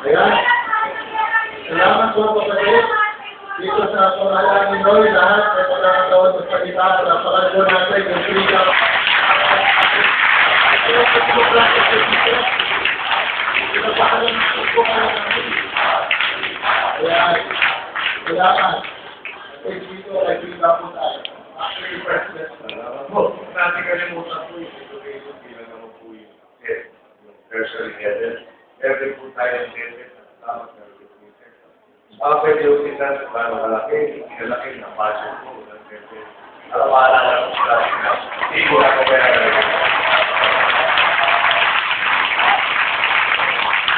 Ayan. Salamat po kapatid. Dito sa Pangalanan ni Noy, lahat ay pagkakataon sa salita at napakalago natin yung freedom. Ayan. Salamat. Dito ay freedom po tayo. Actually, President. Salamat po. Natin kalimutan po yung situation bilang naman po yung tertiary headed. Every po tayo ang headed at tama na rin po yung sector. Pwede yung kita sa parang malaki, pinalaki ng budget po ng headed. Alam-ala lang po sa akin na hindi ko na kabayaran.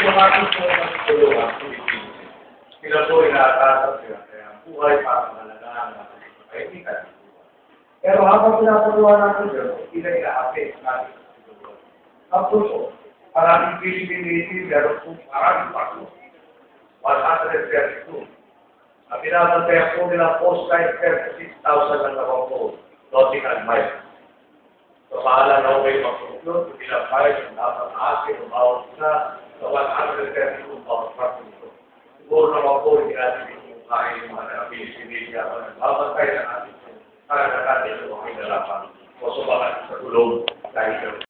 Yung ating po ng tulungan, sila po inaatasan sila. Kaya buhay para mahalagaan natin sa kaibigan. Pero habang pinapagawa natin yun, sila ina-affect natin sa tulungan. Ang puso, maraming feasibility, meron po maraming paso. 132. Ang binabantayan po nilang post-line 36,000 lang naman po, nautical miles. So, pahala na okay mag-conclude, kung ilang miles, dapat akin, umawag na sa 132 pounds per ito. Siguro naman po, hindi natin yung kain yung mga feasibility, babantay na natin para natin yung mga kinalaman o subakan sa tulong dahil